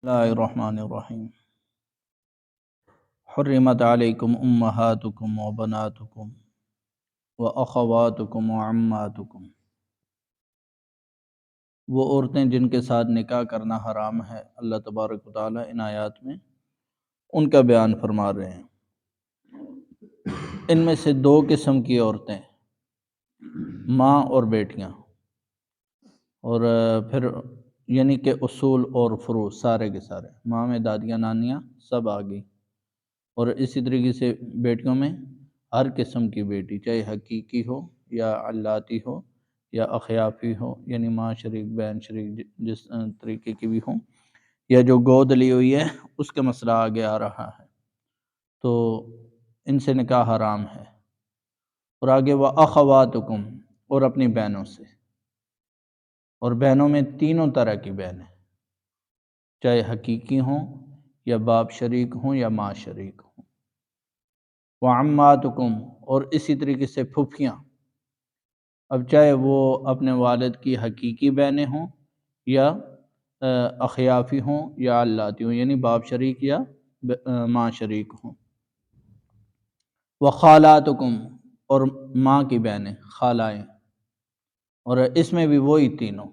اللہ الرحمن الرحیم حرمت علیکم امہاتکم و بناتکم و اخواتکم و عماتکم، وہ عورتیں جن کے ساتھ نکاح کرنا حرام ہے، اللہ تبارک و تعالیٰ ان آیات میں ان کا بیان فرما رہے ہیں۔ ان میں سے دو قسم کی عورتیں، ماں اور بیٹیاں، اور پھر یعنی کہ اصول اور فروع سارے کے سارے، ماں میں دادیاں نانیاں سب آ گئی، اور اسی طریقے سے بیٹیوں میں ہر قسم کی بیٹی، چاہے حقیقی ہو یا علاتی ہو یا اخیافی ہو، یعنی ماں شریک بہن شریک جس طریقے کی بھی ہوں، یا جو گود لی ہوئی ہے، اس کا مسئلہ آگے آ رہا ہے، تو ان سے نکاح حرام ہے۔ اور آگے وَأَخَوَاتُكُمْ، اور اپنی بہنوں سے، اور بہنوں میں تینوں طرح کی بہنیں، چاہے حقیقی ہوں یا باپ شریک ہوں یا ماں شریک ہوں۔ وَعَمَّاتُكُمْ، اور اسی طریقے سے پھوپھیاں، اب چاہے وہ اپنے والد کی حقیقی بہنیں ہوں یا اخیافی ہوں یا علاتی ہوں، یعنی باپ شریک یا ماں شریک ہوں۔ وَخَالَاتُكُمْ، اور ماں کی بہنیں، خالائیں، اور اس میں بھی وہی تینوں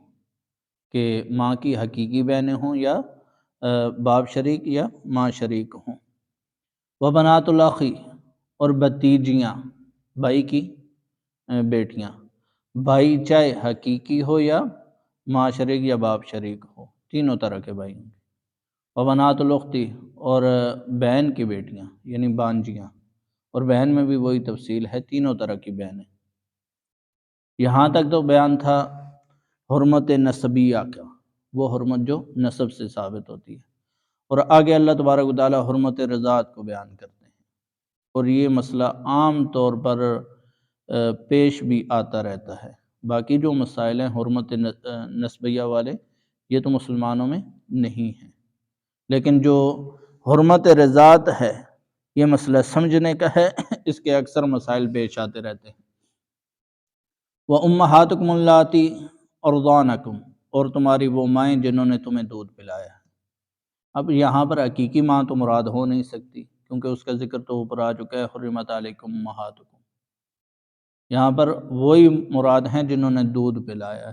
کہ ماں کی حقیقی بہنیں ہوں یا باپ شریک یا ماں شریک ہوں۔ وَبَنَاتُ الْأَخِ، اور بھتیجیاں، بھائی کی بیٹیاں، بھائی چاہے حقیقی ہو یا ماں شریک یا باپ شریک ہو، تینوں طرح کے بھائی ہوں گے۔ وَبَنَاتُ الْأُخْتِ، اور بہن کی بیٹیاں یعنی بانجیاں، اور بہن میں بھی وہی تفصیل ہے، تینوں طرح کی بہنیں۔ یہاں تک تو بیان تھا حرمت نسبیہ کا، وہ حرمت جو نسب سے ثابت ہوتی ہے، اور آگے اللہ تبارک و تعالیٰ حرمت رضاعت کو بیان کرتے ہیں، اور یہ مسئلہ عام طور پر پیش بھی آتا رہتا ہے۔ باقی جو مسائل ہیں حرمت نسبیہ والے، یہ تو مسلمانوں میں نہیں ہیں، لیکن جو حرمت رضاعت ہے یہ مسئلہ سمجھنے کا ہے، اس کے اکثر مسائل پیش آتے رہتے ہیں۔ وَأُمَّهَاتُكُمُ اللَّاتِي أَرْضَعْنَكُمْ، اور تمہاری وہ مائیں جنہوں نے تمہیں دودھ پلایا ہے۔ اب یہاں پر حقیقی ماں تو مراد ہو نہیں سکتی، کیونکہ اس کا ذکر تو اوپر آ چکا ہے، حرمت علیکم امہاتکم۔ یہاں پر وہی مراد ہیں جنہوں نے دودھ پلایا ہے۔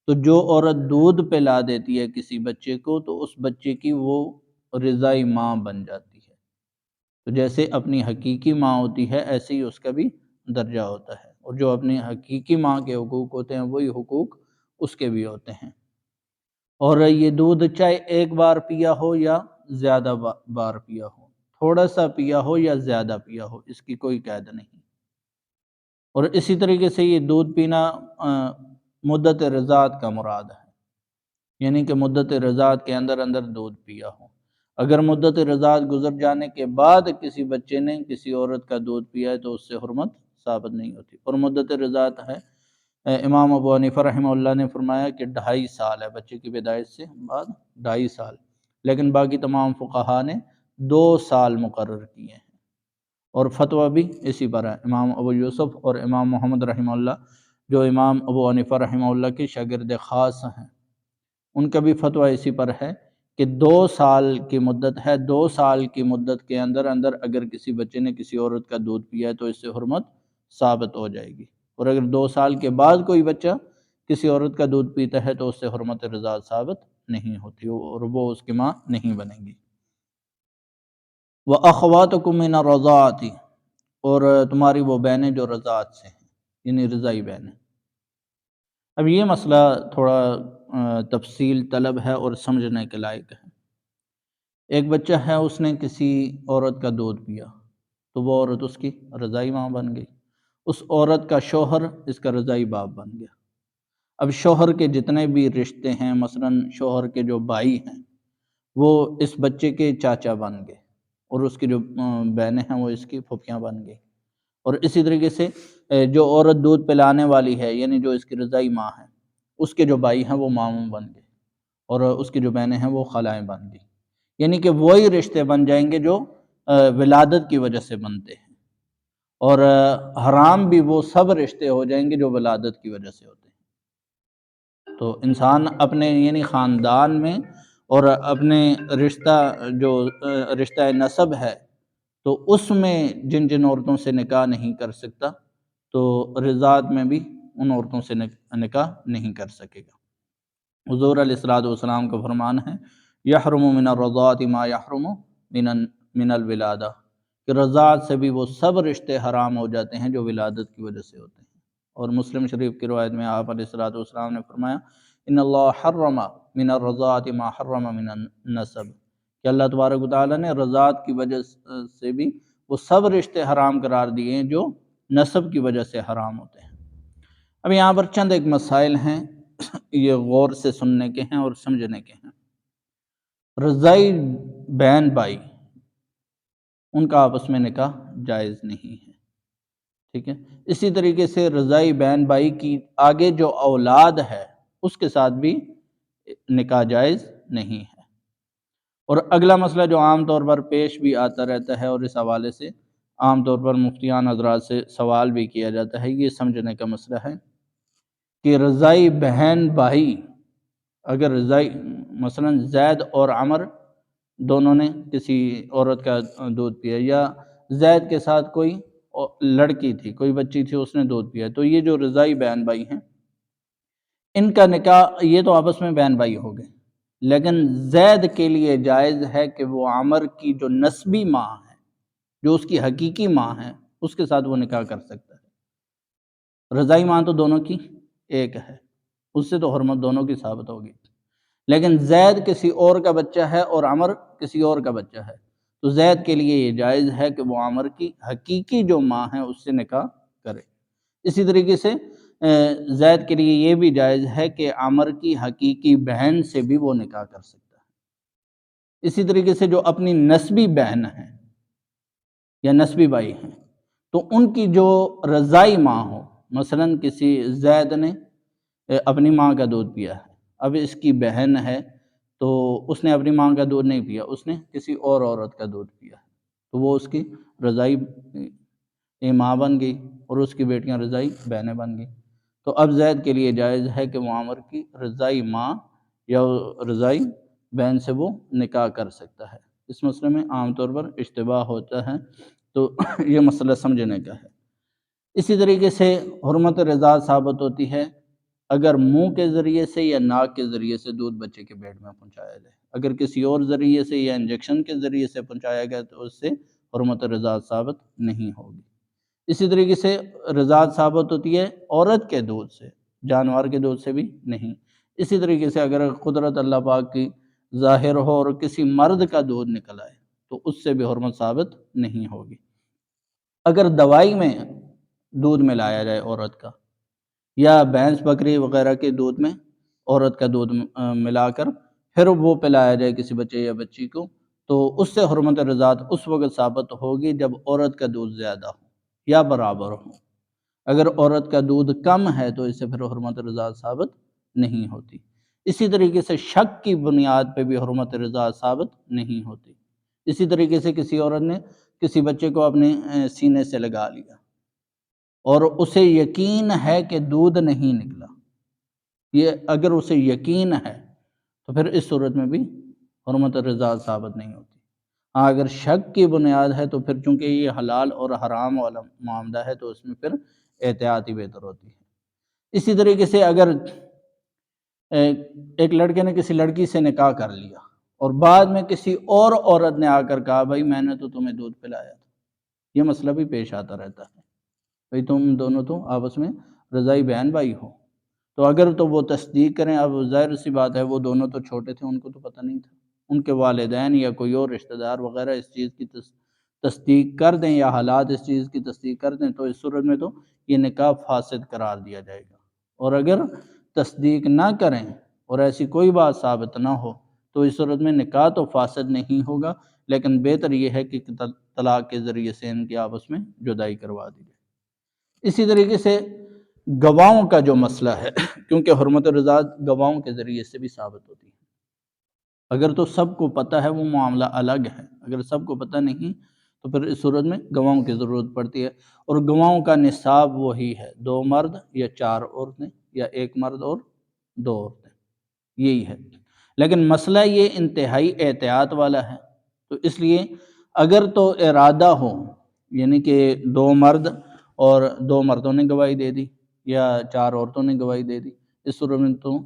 تو جو عورت دودھ پلا دیتی ہے کسی بچے کو، تو اس بچے کی وہ رضائی ماں بن جاتی ہے۔ تو جیسے اپنی حقیقی ماں ہوتی ہے، ایسے ہی اس کا بھی درجہ ہوتا ہے، اور جو اپنی حقیقی ماں کے حقوق ہوتے ہیں وہی حقوق اس کے بھی ہوتے ہیں۔ اور یہ دودھ چاہے ایک بار پیا ہو یا زیادہ بار پیا ہو، تھوڑا سا پیا ہو یا زیادہ پیا ہو، اس کی کوئی قید نہیں۔ اور اسی طریقے سے یہ دودھ پینا مدت رضاعت کا مراد ہے، یعنی کہ مدت رضاعت کے اندر اندر دودھ پیا ہو۔ اگر مدت رضاعت گزر جانے کے بعد کسی بچے نے کسی عورت کا دودھ پیا ہے تو اس سے حرمت ثابت نہیں ہوتی۔ اور مدت رضاعت ہے، امام ابو حنیفہ رحمہ اللہ نے فرمایا کہ 2.5 سال ہے، بچے کی پیدائش سے بعد 2.5 سال، لیکن باقی تمام فقہا نے 2 سال مقرر کیے ہیں، اور فتویٰ بھی اسی پر ہے۔ امام ابو یوسف اور امام محمد رحمہ اللہ، جو امام ابو حنیفہ رحمہ اللہ کے شاگرد خاص ہیں، ان کا بھی فتویٰ اسی پر ہے کہ 2 سال کی مدت ہے، 2 سال کی مدت کے اندر اندر اگر کسی بچے نے کسی عورت کا دودھ پیا ہے تو اس سے حرمت ثابت ہو جائے گی، اور اگر 2 سال کے بعد کوئی بچہ کسی عورت کا دودھ پیتا ہے تو اس سے حرمت رضاعت ثابت نہیں ہوتی، اور وہ اس کی ماں نہیں بنے گی۔ وَأَخَوَاتُكُم مِّنَ الرَّضَاعَةِ، اور تمہاری وہ بہنیں جو رضاعت سے ہیں، یعنی رضائی بہنیں۔ اب یہ مسئلہ تھوڑا تفصیل طلب ہے اور سمجھنے کے لائق ہے۔ ایک بچہ ہے، اس نے کسی عورت کا دودھ پیا تو وہ عورت اس کی رضائی ماں بن گئی، اس عورت کا شوہر اس کا رضائی باپ بن گیا۔ اب شوہر کے جتنے بھی رشتے ہیں، مثلاً شوہر کے جو بھائی ہیں وہ اس بچے کے چاچا بن گئے، اور اس کی جو بہنیں ہیں وہ اس کی پھوپھیاں بن گئی، اور اسی طریقے سے جو عورت دودھ پلانے والی ہے، یعنی جو اس کی رضائی ماں ہے، اس کے جو بھائی ہیں وہ ماموں بن گئے، اور اس کی جو بہنیں ہیں وہ خالائیں بن گئی، یعنی کہ وہی رشتے بن جائیں گے جو ولادت کی وجہ سے بنتے ہیں، اور حرام بھی وہ سب رشتے ہو جائیں گے جو ولادت کی وجہ سے ہوتے ہیں۔ تو انسان اپنے یعنی خاندان میں اور اپنے رشتہ جو رشتہ نسب ہے تو اس میں جن جن عورتوں سے نکاح نہیں کر سکتا تو رضاعت میں بھی ان عورتوں سے نکاح نہیں کر سکے گا۔ حضور علیہ الصلوۃ والسلام کا فرمان ہے یحرم من الرضاعۃ ما یحرم من الولادہ، کہ رضاعت سے بھی وہ سب رشتے حرام ہو جاتے ہیں جو ولادت کی وجہ سے ہوتے ہیں۔ اور مسلم شریف کی روایت میں آپ علیہ الصلوۃ والسلام نے فرمایا ان اللہ حرم من الرضاعۃ ما حرم من النسب، کہ اللہ تبارک و تعالیٰ نے رضاعت کی وجہ سے بھی وہ سب رشتے حرام قرار دیے ہیں جو نسب کی وجہ سے حرام ہوتے ہیں۔ اب یہاں پر چند ایک مسائل ہیں، یہ غور سے سننے کے ہیں اور سمجھنے کے ہیں۔ رضائی بہن بھائی ان کا آپس میں نکاح جائز نہیں ہے، ٹھیک ہے۔ اسی طریقے سے رضائی بہن بھائی کی آگے جو اولاد ہے اس کے ساتھ بھی نکاح جائز نہیں ہے۔ اور اگلا مسئلہ جو عام طور پر پیش بھی آتا رہتا ہے اور اس حوالے سے عام طور پر مفتیان حضرات سے سوال بھی کیا جاتا ہے، یہ سمجھنے کا مسئلہ ہے کہ رضائی بہن بھائی اگر رضائی مثلا زید اور عمر دونوں نے کسی عورت کا دودھ پیا، یا زید کے ساتھ کوئی لڑکی تھی، کوئی بچی تھی، اس نے دودھ پیا، تو یہ جو رضائی بہن بھائی ہیں ان کا نکاح، یہ تو آپس میں بہن بھائی ہو گئے، لیکن زید کے لیے جائز ہے کہ وہ عمر کی جو نسبی ماں ہے، جو اس کی حقیقی ماں ہے، اس کے ساتھ وہ نکاح کر سکتا ہے۔ رضائی ماں تو دونوں کی ایک ہے، اس سے تو حرمت دونوں کی ثابت ہوگی، لیکن زید کسی اور کا بچہ ہے اور عمر کسی اور کا بچہ ہے، تو زید کے لیے یہ جائز ہے کہ وہ عمر کی حقیقی جو ماں ہے اس سے نکاح کرے۔ اسی طریقے سے زید کے لیے یہ بھی جائز ہے کہ عمر کی حقیقی بہن سے بھی وہ نکاح کر سکتا ہے۔ اسی طریقے سے جو اپنی نسبی بہن ہے یا نسبی بھائی ہیں تو ان کی جو رضائی ماں ہو، مثلا کسی زید نے اپنی ماں کا دودھ پیا ہے، اب اس کی بہن ہے تو اس نے اپنی ماں کا دودھ نہیں پیا، اس نے کسی اور عورت کا دودھ پیا ہے، تو وہ اس کی رضائی ماں بن گئی اور اس کی بیٹیاں رضائی بہنیں بن گئی۔ تو اب زید کے لیے جائز ہے کہ وہ عمر کی رضائی ماں یا رضائی بہن سے وہ نکاح کر سکتا ہے۔ اس مسئلے میں عام طور پر اشتباہ ہوتا ہے، تو یہ مسئلہ سمجھنے کا ہے۔ اسی طریقے سے حرمت رضاعت ثابت ہوتی ہے اگر منہ کے ذریعے سے یا ناک کے ذریعے سے دودھ بچے کے پیٹ میں پہنچایا جائے، اگر کسی اور ذریعے سے یا انجیکشن کے ذریعے سے پہنچایا گیا تو اس سے حرمت رضاعت ثابت نہیں ہوگی۔ اسی طریقے سے رضاعت ثابت ہوتی ہے عورت کے دودھ سے، جانور کے دودھ سے بھی نہیں۔ اسی طریقے سے اگر قدرت اللہ پاک کی ظاہر ہو اور کسی مرد کا دودھ نکل آئے تو اس سے بھی حرمت ثابت نہیں ہوگی۔ اگر دوائی میں دودھ ملایا جائے عورت کا، یا بھینس بکری وغیرہ کے دودھ میں عورت کا دودھ ملا کر پھر وہ پلایا جائے کسی بچے یا بچی کو، تو اس سے حرمت رضاعت اس وقت ثابت ہوگی جب عورت کا دودھ زیادہ ہو یا برابر ہو۔ اگر عورت کا دودھ کم ہے تو اس سے پھر حرمت رضاعت ثابت نہیں ہوتی۔ اسی طریقے سے شک کی بنیاد پہ بھی حرمت رضاعت ثابت نہیں ہوتی۔ اسی طریقے سے کسی عورت نے کسی بچے کو اپنے سینے سے لگا لیا اور اسے یقین ہے کہ دودھ نہیں نکلا، یہ اگر اسے یقین ہے تو پھر اس صورت میں بھی حرمت رضاعت ثابت نہیں ہوتی۔ ہاں اگر شک کی بنیاد ہے تو پھر چونکہ یہ حلال اور حرام والا معاملہ ہے تو اس میں پھر احتیاط ہی بہتر ہوتی ہے۔ اسی طریقے سے اگر ایک لڑکے نے کسی لڑکی سے نکاح کر لیا اور بعد میں کسی اور عورت نے آ کر کہا بھائی میں نے تو تمہیں دودھ پلایا تھا، یہ مسئلہ بھی پیش آتا رہتا ہے، بھائی تم دونوں تو آپس میں رضائی بہن بھائی ہو، تو اگر تو وہ تصدیق کریں، اب ظاہر سی بات ہے وہ دونوں تو چھوٹے تھے، ان کو تو پتہ نہیں تھا، ان کے والدین یا کوئی اور رشتہ دار وغیرہ اس چیز کی تصدیق کر دیں یا حالات اس چیز کی تصدیق کر دیں تو اس صورت میں تو یہ نکاح فاسد قرار دیا جائے گا۔ اور اگر تصدیق نہ کریں اور ایسی کوئی بات ثابت نہ ہو تو اس صورت میں نکاح تو فاسد نہیں ہوگا، لیکن بہتر یہ ہے کہ طلاق کے ذریعے سے ان کی آپس میں جدائی کروا دی جائے۔ اسی طریقے سے گواہوں کا جو مسئلہ ہے، کیونکہ حرمت رضاعت گواہوں کے ذریعے سے بھی ثابت ہوتی ہے۔ اگر تو سب کو پتہ ہے وہ معاملہ الگ ہے، اگر سب کو پتہ نہیں تو پھر اس صورت میں گواہوں کی ضرورت پڑتی ہے، اور گواہوں کا نصاب وہی ہے 2 مرد یا 4 عورتیں یا 1 مرد اور 2 عورتیں، یہی ہے۔ لیکن مسئلہ یہ انتہائی احتیاط والا ہے، تو اس لیے اگر تو ارادہ ہو، یعنی کہ دو مرد اور دو مردوں نے گواہی دے دی یا چار عورتوں نے گواہی دے دی، اس صورت میں تو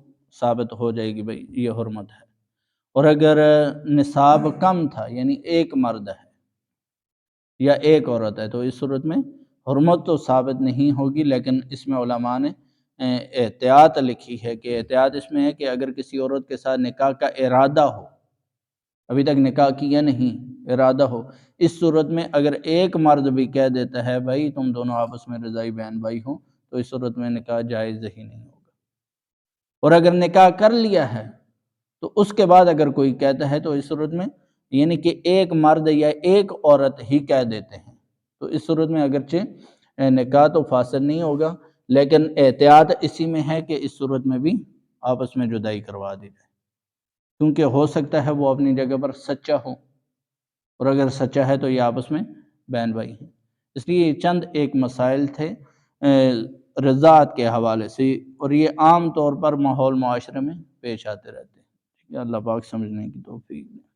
ثابت ہو جائے گی بھائی یہ حرمت ہے۔ اور اگر نصاب کم تھا، یعنی ایک مرد ہے یا ایک عورت ہے، تو اس صورت میں حرمت تو ثابت نہیں ہوگی، لیکن اس میں علماء نے احتیاط لکھی ہے کہ احتیاط اس میں ہے کہ اگر کسی عورت کے ساتھ نکاح کا ارادہ ہو، ابھی تک نکاح کیا نہیں، ارادہ ہو، اس صورت میں اگر ایک مرد بھی کہہ دیتا ہے بھائی تم دونوں آپس میں رضائی بہن بھائی ہو، تو اس صورت میں نکاح جائز ہی نہیں ہوگا۔ اور اگر نکاح کر لیا ہے تو اس کے بعد اگر کوئی کہتا ہے تو اس صورت میں یعنی کہ ایک مرد یا ایک عورت ہی کہہ دیتے ہیں، تو اس صورت میں اگرچہ نکاح تو فاسد نہیں ہوگا، لیکن احتیاط اسی میں ہے کہ اس صورت میں بھی آپس میں جدائی کروا دی جائے، کیونکہ ہو سکتا ہے وہ اپنی جگہ پر سچا ہو، اور اگر سچا ہے تو یہ آپس میں بہن بھائی ہیں۔ اس لیے یہ چند ایک مسائل تھے رضاعت کے حوالے سے، اور یہ عام طور پر ماحول معاشرے میں پیش آتے رہتے ہیں۔ اللہ پاک سمجھنے کی توفیق دے۔